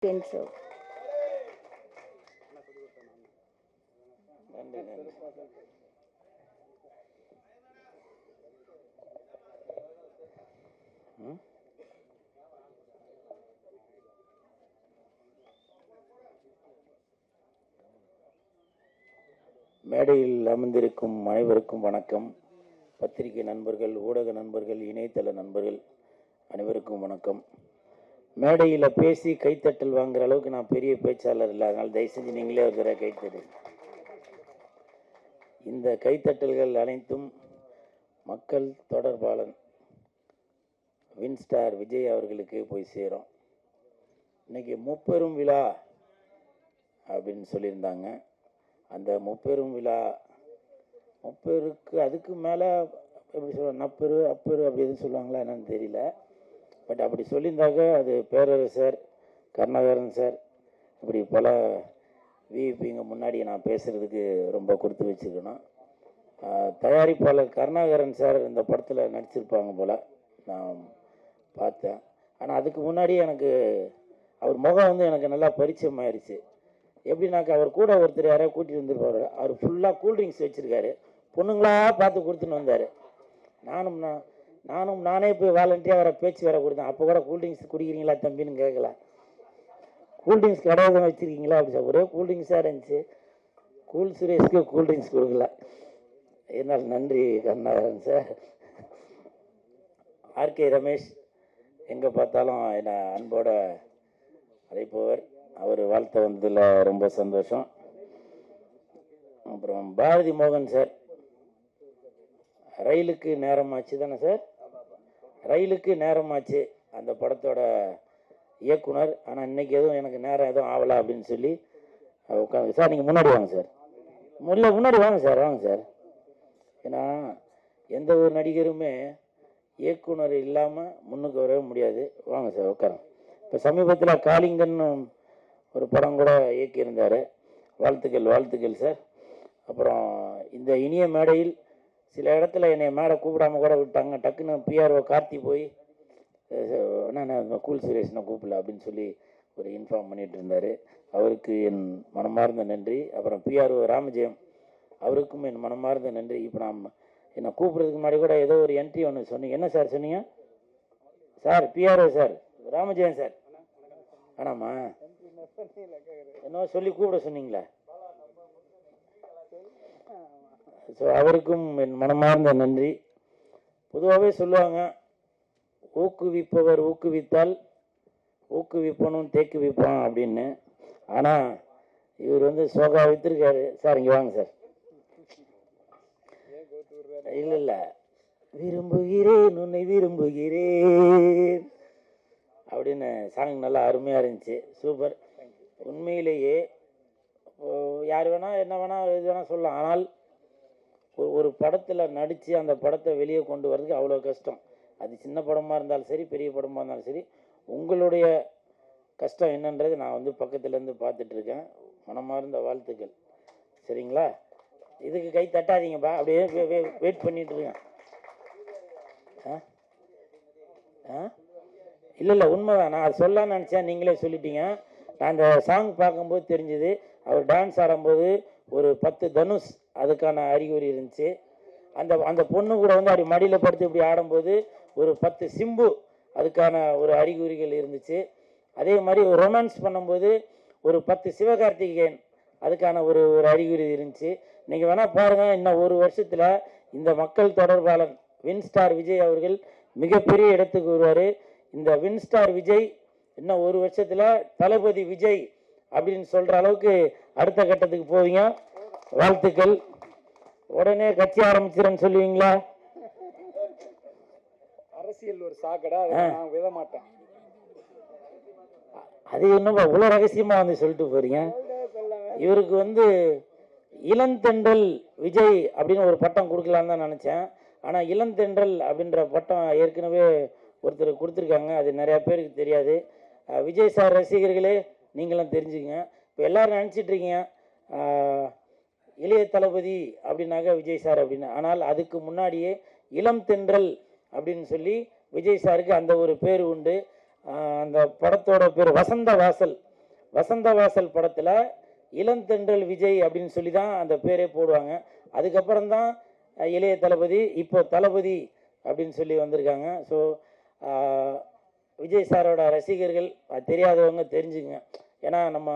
So. மேடையில் அமர்ந்திருக்கும் அனைவருக்கும் வணக்கம். பத்திரிகை நண்பர்கள், ஊடக நண்பர்கள், இணையதள நண்பர்கள் அனைவருக்கும் வணக்கம். மேடையில் பேசி கைத்தட்டல் வாங்குற அளவுக்கு நான் பெரிய பேச்சாளர் இல்லை, அதனால் தயவு செஞ்சு நீங்களே இருக்கிற கைத்தட்டு. இந்த கைத்தட்டல்கள் அனைத்தும் மக்கள் தொடர்பாளன் வின்ஸ்டார் விஜய் அவர்களுக்கு போய் சேரும். இன்னைக்கு முப்பெரும் விழா அப்படின்னு சொல்லியிருந்தாங்க. அந்த முப்பெரும் விழா முப்பெருக்கு அதுக்கு மேலே எப்படி சொல்ல, நப்பெரு அப்பெரு அப்படி எதுவும் சொல்லுவாங்களா என்னன்னு தெரியல. பட் அப்படி சொல்லியிருந்தாக்க அது பேரரசர், கருணாகரன் சார், இப்படி பல விஐபிங்க முன்னாடி நான் பேசுகிறதுக்கு ரொம்ப கொடுத்து வச்சுக்கணும். தயாரிப்பாளர் கருணாகரன் சார் இந்த படத்தில் நடிச்சிருப்பாங்க போல் நான் பார்த்தேன். ஆனால் அதுக்கு முன்னாடி எனக்கு அவர் முகம் வந்து எனக்கு நல்லா பரிச்சயம் ஆயிடுச்சு. எப்படின்னாக்கா அவர் கூட ஒருத்தர் யாரையா கூட்டிகிட்டு வந்துருப்பார். அவர் ஃபுல்லாக கூல்ட்ரிங்க்ஸ் வச்சுருக்காரு, பொண்ணுங்களா பார்த்து கொடுத்துன்னு வந்தார். நானே போய் வாலண்டியாக வேறு பேச்சு வேறு கொடுத்தேன். அப்போ கூட கூல்ட்ரிங்க்ஸ் குடிக்கிறீங்களா தம்பின்னு கேட்கல, கூல்ட்ரிங்க்ஸ் கடை தான் வச்சுருக்கீங்களா அப்படி சார். ஒரே கூல்ட்ரிங்க்ஸாக இருந்துச்சு. கூல் சுரேஷ்க்கு கூல்ட்ரிங்க்ஸ் கொடுக்கல. என்னால் நன்றி கருணாகரன் சார். ஆர்கே ரமேஷ் எங்கே பார்த்தாலும் என்னை அன்போட அழைப்பவர், அவர் வாழ்த்த வந்ததில் ரொம்ப சந்தோஷம். அப்புறம் பாரதி மோகன் சார், ரயிலுக்கு நேரமாச்சு தானே சார், ரயிலுக்கு நேரமாச்சு அந்த படத்தோட இயக்குனர். ஆனால் இன்னைக்கு எதுவும் எனக்கு நேரம் எதுவும் ஆகலை அப்படின்னு சொல்லி உட்காந்து, சார் நீங்கள் முன்னாடி வாங்க சார், முன்னாடி வாங்க சார், வாங்க சார். ஏன்னா எந்த ஒரு நடிகருமே இயக்குனர் இல்லாமல் முன்னுக்கு வரவே முடியாது. வாங்க சார் உட்காருங்க. இப்போ சமீபத்தில் காளிங்கன்னு ஒரு படம் கூட இயக்கியிருந்தார். வாழ்த்துக்கள் சார். அப்புறம் இந்த இனிய மேடையில் சில இடத்துல என்னை மேடை கூப்பிடாமல் கூட விட்டாங்க. டக்குன்னு பிஆர்ஓ கார்த்தி போய் நான் கூல் சுரேஷனை கூப்பிடல அப்படின்னு சொல்லி ஒரு இன்ஃபார்ம் பண்ணிட்டு இருந்தார். அவருக்கு என் மனமார்ந்த நன்றி. அப்புறம் பிஆர்ஓ ராமஜெயம், அவருக்கும் என் மனமார்ந்த நன்றி. இப்போ நான் என்னை கூப்பிட்றதுக்கு முன்னாடி கூட ஏதோ ஒரு என்ட்ரி ஒன்று சொன்னீங்க. என்ன சார் சொன்னீங்க sir? PRO sir, Ramajayam sir வேணாமா, என்ன சொல்லி கூப்பிட சொன்னீங்களா? ஸோ அவருக்கும் என் மனமார்ந்த நன்றி. பொதுவாகவே சொல்லுவாங்க, ஊக்குவிப்பவர் ஊக்குவித்தால் ஊக்குவிப்பனும் தேக்குவிப்பான் அப்படின்னு. ஆனால் இவர் வந்து சோகா வித்திருக்காரு சார். இங்கே வாங்க சார். இல்லை விரும்புகிறேன் உன்னை விரும்புகிறேன் அப்படின்னு சாங் நல்லா அருமையாக இருந்துச்சு. சூப்பர். உண்மையிலேயே யார் வேணால் என்ன வேணால் இது வேணால் சொல்லலாம். ஆனால் ஒரு படத்தில் நடித்து அந்த படத்தை வெளியே கொண்டு வர்றதுக்கு அவ்வளோ கஷ்டம். அது சின்ன படமாக இருந்தாலும் சரி, பெரிய படமாக இருந்தாலும் சரி, உங்களுடைய கஷ்டம் என்னன்றது நான் வந்து பக்கத்துலேருந்து பார்த்துட்ருக்கேன். மனமார்ந்த வாழ்த்துக்கள். சரிங்களா? இதுக்கு கை தட்டாதீங்கப்பா, அப்படியே வெயிட் பண்ணிகிட்ருக்கேன். இல்லை உண்மைதான். நான் அது சொல்லலான்னு நினச்சேன், நீங்களே சொல்லிட்டீங்க. நான் அந்த சாங் பார்க்கும்போது தெரிஞ்சுது, அவர் டான்ஸ் ஆடும்போது ஒரு 10 தனுஷ் அதுக்கான அறிகுறி இருந்துச்சு. அந்த பொண்ணு கூட வந்து அப்படி மடியில் படுத்து இப்படி ஆடும்போது ஒரு 10 சிம்பு அதுக்கான ஒரு அறிகுறிகள் இருந்துச்சு. அதே மாதிரி ஒரு ரொமான்ஸ் பண்ணும்போது ஒரு 10 சிவகார்த்திகேயன் அதுக்கான ஒரு அறிகுறி இருந்துச்சு. நீங்கள் வேணால் பாருங்கள், இன்னும் ஒரு வருஷத்தில் இந்த மக்கள் தொடர்பாளன் வின்ஸ்டார் விஜய் அவர்கள் மிகப்பெரிய இடத்துக்கு வருவார். இந்த வின்ஸ்டார் விஜய் இன்னும் ஒரு வருஷத்தில் தளபதி விஜய் அப்படின்னு சொல்கிற அளவுக்கு அடுத்த கட்டத்துக்கு போவீங்க. வாழ்த்துக்கள். உடனே கட்சி ஆரம்பிச்சிருன்னு சொல்லுவீங்களா? அரசியல் ஒரு சாக்கடை, நான் விட மாட்டேன். அது என்னப்பா இவ்வளோ ரகசியமாக வந்து சொல்லிட்டு போறீங்க? இவருக்கு வந்து இளந்தென்றல் விஜய் அப்படின்னு ஒரு பட்டம் கொடுக்கலான்னு தான் நினச்சேன். ஆனால் இளந்தென்றல் அப்படின்ற பட்டம் ஏற்கனவே ஒருத்தர் கொடுத்துருக்காங்க. அது நிறையா பேருக்கு தெரியாது. விஜய் சார் ரசிகர்களே நீங்களும் தெரிஞ்சுக்கங்க. இப்போ எல்லோரும் நினச்சிட்ருக்கீங்க இளைய தளபதி அப்படின்னாக்க விஜய் சார் அப்படின்னு. ஆனால் அதுக்கு முன்னாடியே இளம் தென்றல் அப்படின்னு சொல்லி விஜய் சாருக்கு அந்த ஒரு பேர் உண்டு. அந்த படத்தோட பேர் வசந்த வாசல் வசந்தவாசல் படத்தில் இளந்தென்றல் விஜய் அப்படின்னு சொல்லி தான் அந்த பேரே போடுவாங்க. அதுக்கப்புறம் தான் இளைய தளபதி, இப்போ தளபதி அப்படின்னு சொல்லி வந்திருக்காங்க. ஸோ விஜய் சாரோட ரசிகர்கள் தெரியாதவங்க தெரிஞ்சுங்க. ஏன்னா நம்ம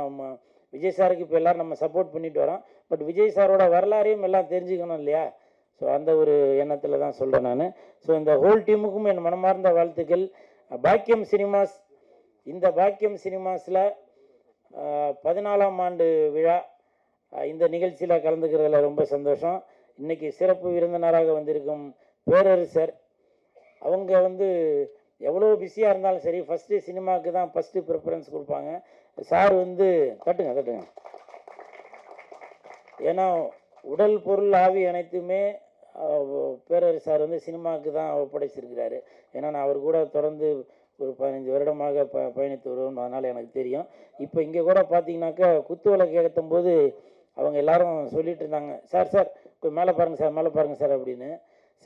விஜய் சாருக்கு இப்போ எல்லோரும் நம்ம சப்போர்ட் பண்ணிட்டு வரோம். பட் விஜய் சாரோட வரலாறையும் எல்லாம் தெரிஞ்சுக்கணும் இல்லையா? ஸோ அந்த ஒரு எண்ணத்தில் தான் சொல்கிறேன் நான். ஸோ இந்த ஹோல் டீமுக்கும் என் மனமார்ந்த வாழ்த்துக்கள். பாக்கியம் சினிமாஸ், இந்த பாக்கியம் சினிமாஸில் 14ஆம் ஆண்டு விழா, இந்த நிகழ்ச்சியில் கலந்துக்கிறதுல ரொம்ப சந்தோஷம். இன்றைக்கி சிறப்பு விருந்தினராக வந்திருக்கும் பேரரசர், அவங்க எவ்வளோ பிஸியாக இருந்தாலும் சரி ஃபஸ்ட்டு சினிமாவுக்கு தான் ஃபஸ்ட்டு ப்ரிஃபரன்ஸ் கொடுப்பாங்க. சார் தட்டுங்க. ஏன்னா உடல் பொருள் ஆவி அனைத்துமே பேரரசு சார் சினிமாவுக்கு தான் ஒப்படைச்சிருக்கிறாரு. ஏன்னா நான் அவர் கூட தொடர்ந்து ஒரு 15 வருடமாக பயணித்து வருவோம், அதனால் எனக்கு தெரியும். இப்போ இங்கே கூட பார்த்தீங்கன்னாக்கா குத்து விளக்கு ஏற்றும் போது அவங்க எல்லாரும் சொல்லிட்டு இருந்தாங்க, சார் மேலே பாருங்கள் சார் அப்படின்னு.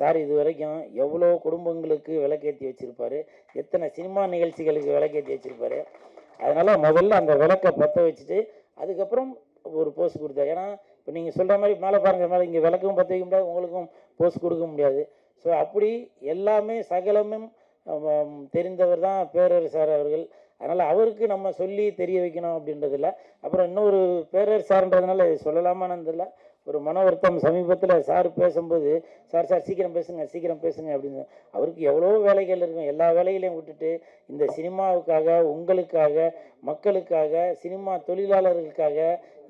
சார் இது வரைக்கும் எவ்வளோ குடும்பங்களுக்கு விளக்கேற்றி வச்சுருப்பார், எத்தனை சினிமா நிகழ்ச்சிகளுக்கு விளக்கேற்றி வச்சுருப்பார். அதனால் முதல்ல அந்த விளக்கை பற்ற வச்சுட்டு அதுக்கப்புறம் ஒரு போஸ்ட் கொடுத்தாரு. ஏன்னா இப்போ நீங்கள் சொல்கிற மாதிரி மேலே பாருங்கள், இங்கே விளக்கும் பற்ற வைக்க முடியாது, உங்களுக்கும் போஸ்ட் கொடுக்க முடியாது. ஸோ அப்படி எல்லாமே சகலமும் தெரிந்தவர் தான் பேரரசு சார் அவர்கள். அதனால் அவருக்கு நம்ம சொல்லி தெரிய வைக்கணும் அப்படின்றதில்ல. அப்புறம் இன்னொரு பேரரசு சார்ன்றதுனால சொல்லலாமான்னு தெரியல, ஒரு மன வருத்தம். சமீபத்தில் சார் பேசும்போது சார் சீக்கிரம் பேசுங்க அப்படின்னு. அவருக்கு எவ்வளோ வேலைகள் இருக்கும், எல்லா வேலைகளையும் விட்டுட்டு இந்த சினிமாவுக்காக, உங்களுக்காக, மக்களுக்காக, சினிமா தொழிலாளர்களுக்காக,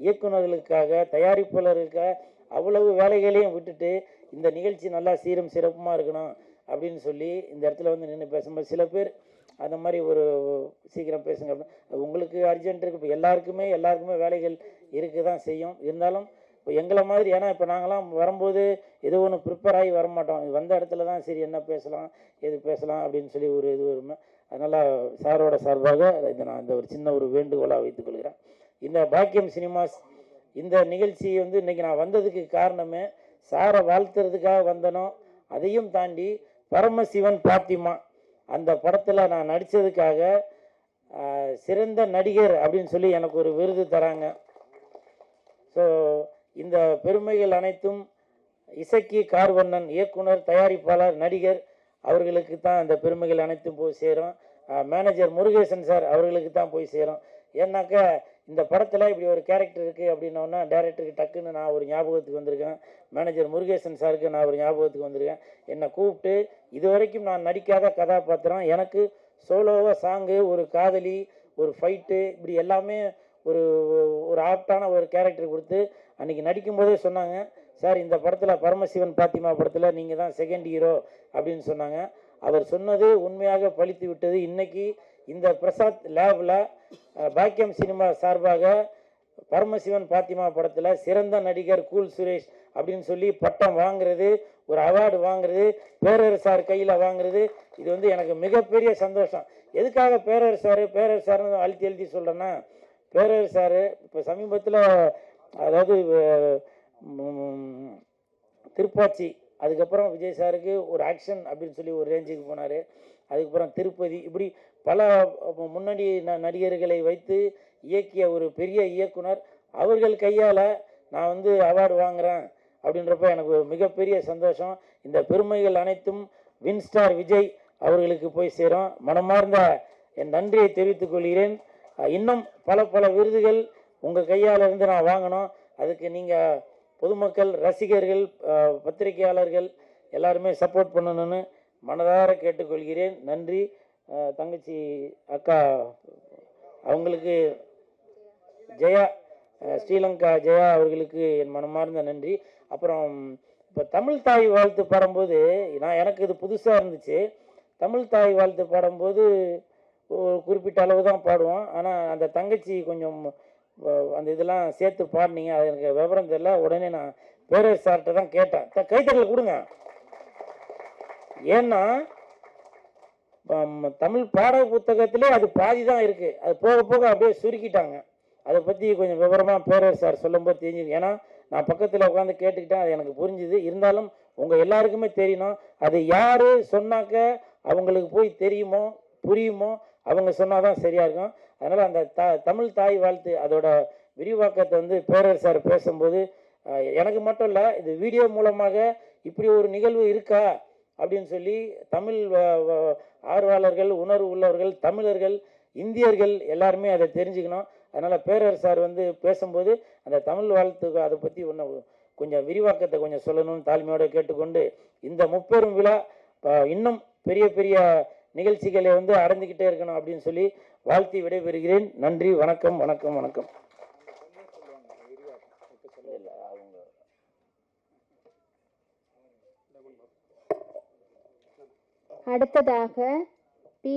இயக்குநர்களுக்காக, தயாரிப்பாளர்களுக்காக அவ்வளவு வேலைகளையும் விட்டுட்டு இந்த நிகழ்ச்சி நல்லா சீரும் சிறப்புமாக இருக்கணும் அப்படின்னு சொல்லி இந்த இடத்துல நின்று பேசும்போது சில பேர் அந்த மாதிரி ஒரு சீக்கிரம் பேசுங்க அப்படின்னு. உங்களுக்கு அர்ஜென்ட் இருக்குது, இப்போ எல்லாருக்குமே வேலைகள் இருக்க தான் செய்யும். இருந்தாலும் இப்போ எங்களை மாதிரி, ஏன்னா இப்போ நாங்களாம் வரும்போது ஏதோ ஒன்று ப்ரிப்பேர் ஆகி வரமாட்டோம், வந்த இடத்துல தான் சரி என்ன பேசலாம் எது பேசலாம் அப்படின்னு சொல்லி ஒரு இது வருமே. அதனால் சாரோட சார்பாக நான் இந்த ஒரு சின்ன ஒரு வேண்டுகோளாக வைத்துக் கொள்கிறேன். இந்த பாக்கியம் சினிமாஸ் இந்த நிகழ்ச்சி இன்றைக்கி நான் வந்ததுக்கு காரணமே சாரை வாழ்த்துறதுக்காக வந்தனோ, அதையும் தாண்டி பரமசிவன் பாத்திமா அந்த படத்தில் நான் நடித்ததுக்காக சிறந்த நடிகர் அப்படின்னு சொல்லி எனக்கு ஒரு விருது தராங்க. ஸோ இந்த பெருமைகள் அனைத்தும் இசக்கி கார்வண்ணன், இயக்குனர், தயாரிப்பாளர், நடிகர் அவர்களுக்கு தான் அந்த பெருமைகள் அனைத்தும் போய் சேரும். மேனேஜர் முருகேசன் சார் அவர்களுக்கு தான் போய் சேரும். ஏன்னாக்கா இந்த படத்தில் இப்படி ஒரு கேரக்டர் இருக்குது அப்படின்னோன்னா டைரக்டருக்கு டக்குன்னு நான் ஒரு ஞாபகத்துக்கு வந்திருக்கேன், மேனேஜர் முருகேசன் சாருக்கு நான் ஒரு ஞாபகத்துக்கு வந்திருக்கேன். என்னை கூப்பிட்டு இது வரைக்கும் நான் நடிக்காத கதாபாத்திரம், எனக்கு சோலோவாக சாங்கு, ஒரு காதலி, ஒரு ஃபைட்டு, இப்படி எல்லாமே ஒரு ஆப்டான ஒரு கேரக்டர் கொடுத்து அன்றைக்கி நடிக்கும்போதே சொன்னாங்க, சார் இந்த படத்தில் பரமசிவன் பாத்திமா படத்தில் நீங்கள் தான் செகண்ட் ஹீரோ அப்படின்னு சொன்னாங்க. அவர் சொன்னது உண்மையாக பழித்து விட்டது. இன்னைக்கு இந்த பிரசாத் லேபில் பாக்கியம் சினிமா சார்பாக பரமசிவன் பாத்திமா படத்தில் சிறந்த நடிகர் கூல் சுரேஷ் அப்படின்னு சொல்லி பட்டம் வாங்குறது, ஒரு அவார்டு வாங்குறது, பேரரசு சார் கையில் வாங்குறது, இது எனக்கு மிகப்பெரிய சந்தோஷம். எதுக்காக பேரரசு சார்னு அழுத்தி சொல்கிறேன்னா, பேரரசு சார் இப்போ சமீபத்தில் அதாவது திருப்பாச்சி, அதுக்கப்புறம் விஜய் சாருக்கு ஒரு ஆக்ஷன் அப்படின்னு சொல்லி ஒரு ரேஞ்சுக்கு போனார். அதுக்கப்புறம் திருப்பதி, இப்படி பல முன்னணி நடிகர்களை வைத்து இயக்கிய ஒரு பெரிய இயக்குனர். அவர்கள் கையால் நான் அவார்டு வாங்குகிறேன் அப்படின்றப்ப எனக்கு மிகப்பெரிய சந்தோஷம். இந்த பெருமைகள் அனைத்தும் வின்ஸ்டார் விஜய் அவர்களுக்கு போய் சேரும். மனமார்ந்த என் நன்றியை தெரிவித்துக் கொள்கிறேன். இன்னும் பல விருதுகள் உங்கள் கையால் இருந்து நான் வாங்கணும். அதுக்கு நீங்கள் பொதுமக்கள், ரசிகர்கள், பத்திரிகையாளர்கள் எல்லாருமே சப்போர்ட் பண்ணணும்னு மனதார கேட்டுக்கொள்கிறேன். நன்றி. தங்கச்சி அக்கா அவங்களுக்கு, ஜெயா, ஸ்ரீலங்கா ஜெயா அவர்களுக்கு என் மனமார்ந்த நன்றி. அப்புறம் இப்போ தமிழ் தாய் வாழ்த்து பாடும்போது எனக்கு இது புதுசாக இருந்துச்சு. தமிழ் தாய் வாழ்த்து பாடும்போது ஒரு குறிப்பிட்ட அளவு தான் பாடுவோம். ஆனால் அந்த தங்கச்சி கொஞ்சம் அந்த இதெல்லாம் சேர்த்து பாடினீங்க, அது எனக்கு விவரம் தெரியல. உடனே நான் பேரரசு சார்கிட்ட தான் கேட்டேன், கைத்தட்டல் கொடுங்க. ஏன்னா தமிழ் பாட புத்தகத்திலே அது பாதி தான் இருக்குது, அது போக போக அப்படியே சுருக்கிட்டாங்க. அதை பற்றி கொஞ்சம் விவரமாக பேரரசு சார் சொல்லும்போது தெரிஞ்சுது. ஏன்னா நான் பக்கத்தில் உட்காந்து கேட்டுக்கிட்டேன், அது எனக்கு புரிஞ்சுது. இருந்தாலும் உங்கள் எல்லாருக்குமே தெரியணும், அது யார் சொன்னாக்க அவங்களுக்கு போய் தெரியுமோ புரியுமோ அவங்க சொன்னாதான் சரியா இருக்கும். அதனால அந்த தமிழ் தாய் வாழ்த்து அதோட விரிவாக்கத்தை வந்து பேரரசு சார் பேசும்போது எனக்கு மட்டும் இல்லை, இது வீடியோ மூலமாக இப்படி ஒரு நிகழ்வு இருக்கா அப்படின்னு சொல்லி தமிழ் ஆர்வலர்கள், உணர்வு உள்ளவர்கள், தமிழர்கள், இந்தியர்கள் எல்லாருமே அதை தெரிஞ்சுக்கணும். அதனால் பேரரசு சார் வந்து பேசும்போது அந்த தமிழ் வாழ்த்துக்கு அதை பற்றி கொஞ்சம் விரிவாக்கத்தை கொஞ்சம் சொல்லணும்னு தாழ்மையோடு கேட்டுக்கொண்டு, இந்த முப்பெரும் விழா இன்னும் பெரிய பெரிய நிகழ்ச்சிகளை வந்து அடைஞ்சிக்கிட்டே இருக்கணும் அப்படின்னு சொல்லி வாழ்த்தி விடைபெறுகிறேன். நன்றி, வணக்கம், வணக்கம், வணக்கம். அடுத்ததாக பி